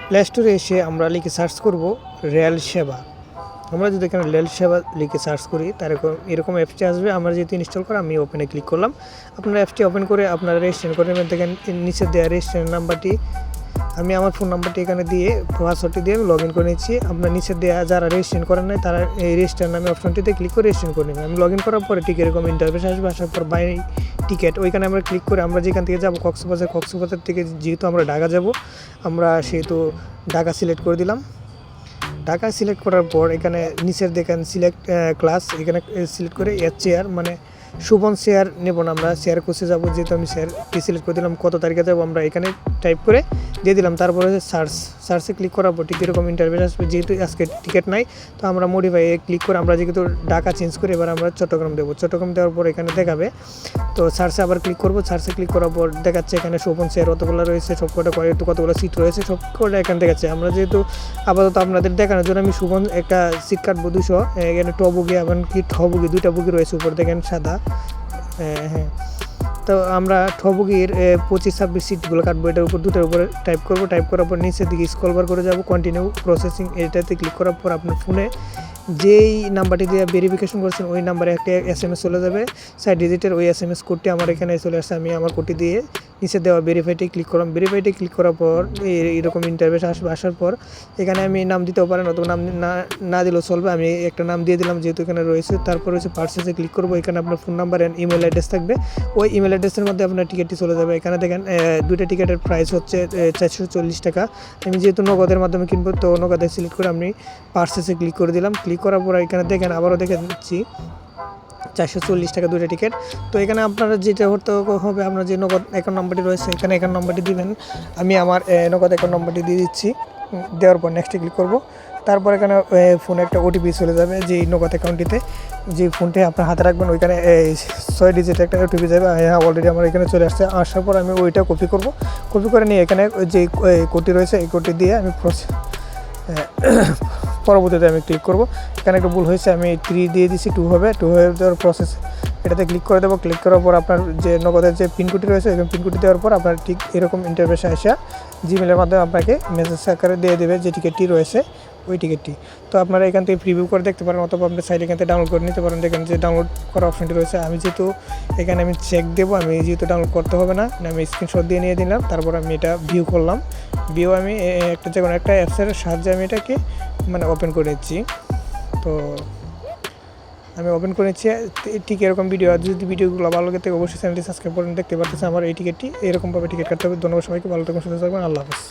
Play স্টোরে এসে আমরা লিখে সার্চ করব রেল সেবা। আমরা যদি এখানে রেল সেবা লিখে সার্চ করি তার এরকম অ্যাপসটি আসবে। আমরা যেহেতু ইনস্টল করে আমি ওপেনে ক্লিক করলাম। আপনারা অ্যাপসটি ওপেন করে আপনারা রেজিস্ট্রেশন করে নেবেন। দেখেন নিচে দেওয়া রেজিস্ট্রেশন নাম্বারটি আমি আমার ফোন নাম্বারটি এখানে দিয়ে পাসওয়ার্ডটি দিয়ে আমি লগ ইন করে নিচ্ছি। আপনার নিচে দেওয়া যারা রেজিস্ট্রেশন করেন নাই তারা এই রেজিস্টার নামে অপশনটিতে ক্লিক করে রেজিস্ট্রেশন করে নেবেন। আমি লগ ইন করার পরে ঠিক এরকম ইন্টারফেস আসবে। আসার পর বাই টিকিট ওইখানে আমরা ক্লিক করে আমরা যেখান থেকে যাবো কক্সবাজার থেকে যেহেতু আমরা ঢাকা যাব, আমরা সেহেতু ঢাকা সিলেক্ট করে দিলাম। ঢাকা সিলেক্ট করার পর এখানে নিচের দেখেন সিলেক্ট ক্লাস, এখানে সিলেক্ট করে এর চেয়ার মানে সুবন শেয়ার নেব না, আমরা শেয়ার কোর্সে যাবো। যেহেতু আমি শেয়ারটি সিলেক্ট করে দিলাম, কত তারিখে যাবো আমরা এখানে টাইপ করে দিয়ে দিলাম। তারপরে সার্চে ক্লিক করার পর ঠিক এরকম ইন্টারভিউ আসবে। যেহেতু আজকে টিকিট নাই তো আমরা মডিফাইয়ে ক্লিক করে আমরা যেহেতু ঢাকা চেঞ্জ করে এবার আমরা চট্টগ্রাম দেবো। চট্টগ্রাম দেওয়ার পর এখানে দেখাবে, তো সার্চে আবার ক্লিক করবো। সার্চে ক্লিক করার পর দেখাচ্ছে এখানে সুবন শেয়ার কতগুলো রয়েছে, সবকটা কতগুলো সিট রয়েছে সবকটা এখানে দেখাচ্ছে। আমরা যেহেতু আপাতত আপনাদের দেখানোর জন্য আমি সুবন একটা সিট কাটবো 200, এখানে টবুগি এমনকি ঠবুগি 2টা বুগি রয়েছে উপর দেখেন সাদা। হ্যাঁ, তো আমরা ঠবুগির 25-26 সিটগুলো কাটবো। এটার উপর 2টার উপরে টাইপ করবো। টাইপ করার পর নিচের দিকে স্ক্রল বার করে যাবো, কন্টিনিউ প্রসেসিং এটাতে ক্লিক করার পর আপনার ফোনে যেই নাম্বারটি দিয়ে ভেরিফিকেশন করছেন ওই নাম্বারে একটা SMS চলে যাবে 4 ডিজিটের। ওই SMS কোডটি আমার এখানে চলে আসছে। আমি আমার কোডটি দিয়ে নিচে দেওয়া ভেরিফাইতে ক্লিক করলাম। ভেরিফাইতে ক্লিক করার পর এইরকম ইন্টারভেস আসবে। আসার পর এখানে আমি নাম দিতেও পারেন অথবা নাম না দিলেও চলবে। আমি একটা নাম দিয়ে দিলাম যেহেতু এখানে রয়েছে। তারপর হচ্ছে পার্সেসে ক্লিক করবো। এখানে আপনার phone number and email address থাকবে। ওই ইমেল অ্যাড্রেসের মধ্যে আপনার টিকিটটি চলে যাবে। এখানে দেখেন 2টা টিকিটের প্রাইস হচ্ছে 440 টাকা। আমি যেহেতু নগদের মাধ্যমে কিনবো তো নগদে সিলেক্ট করে আমি পার্সেসে ক্লিক করে দিলাম। ক্লিক করার পর এখানে দেখেন আবারও দেখে দিচ্ছি 440 টাকা 2টা টিকিট। তো এখানে আপনারা যেটা করতে হবে, আপনার যে নগদ অ্যাকাউন্ট নাম্বারটি রয়েছে এখানে অ্যাকাউন্ট নাম্বারটি দিবেন। আমি আমার নগদ অ্যাকাউন্ট নাম্বারটি দিয়ে দিচ্ছি। দেওয়ার পর নেক্সটে ক্লিক করব। তারপর এখানে ফোনে একটা OTP চলে যাবে যেই নগদ অ্যাকাউন্টটিতে, যে ফোনটি আপনার হাতে রাখবেন ওইখানে 6 ডিজিট একটা OTP যাবে। হ্যাঁ, অলরেডি আমার এখানে চলে আসছে। আসার পর আমি ওইটা কপি করব। কপি করে নিয়ে এখানে যে কোডটি রয়েছে এই কোডটি দিয়ে আমি পরবর্তীতে আমি ক্লিক করব। এখানে একটা ভুল হয়েছে, আমি 3 দিয়ে দিচ্ছি 2 হবে। 2 হয়ে দেওয়ার প্রসেস এটাতে ক্লিক করে দেবো। ক্লিক করার পর আপনার যে নগদের যে পিনকোডটি রয়েছে এবং পিনকোডটি দেওয়ার পর আপনার ঠিক এরকম ইন্টারফেসে আসা জিমেলের মাধ্যমে আপনাকে মেসেজ আকারে দিয়ে দেবে যে টিকিটটি রয়েছে ওই টিকিটটি। তো আপনারা এখান থেকে প্রিভিউ করে দেখতে পারেন অথবা আপনি চাইলে এখান থেকে ডাউনলোড করে নিতে পারেন। দেখেন যে ডাউনলোড করার অপশনটি রয়েছে। আমি যেহেতু এখানে আমি চেক দেবো, আমি যেহেতু ডাউনলোড করতে হবে না, আমি স্ক্রিনশট দিয়ে নিয়ে দিলাম। তারপর আমি এটা ভিউ করলাম। ভিউ আমি একটা যে কোনো একটা অ্যাপসের সাহায্যে আমি এটাকে মানে ওপেন করে নিচ্ছি। তো আমি ওপেন করে নিচ্ছি। ঠিক এরকম ভিডিও, আর যদি ভিডিওগুলো ভালো লাগে থাকে অবশ্যই চ্যানেলটি সাবস্ক্রাইব করে দেখতে পারতেছেন আমার এই টিকিটটি এরকমভাবে টিকিট কাটতে হবে। ধন্যবাদ সবাইকে, ভালো থাকুন, সুস্থ থাকবেন, আল্লাহ হাফেজ।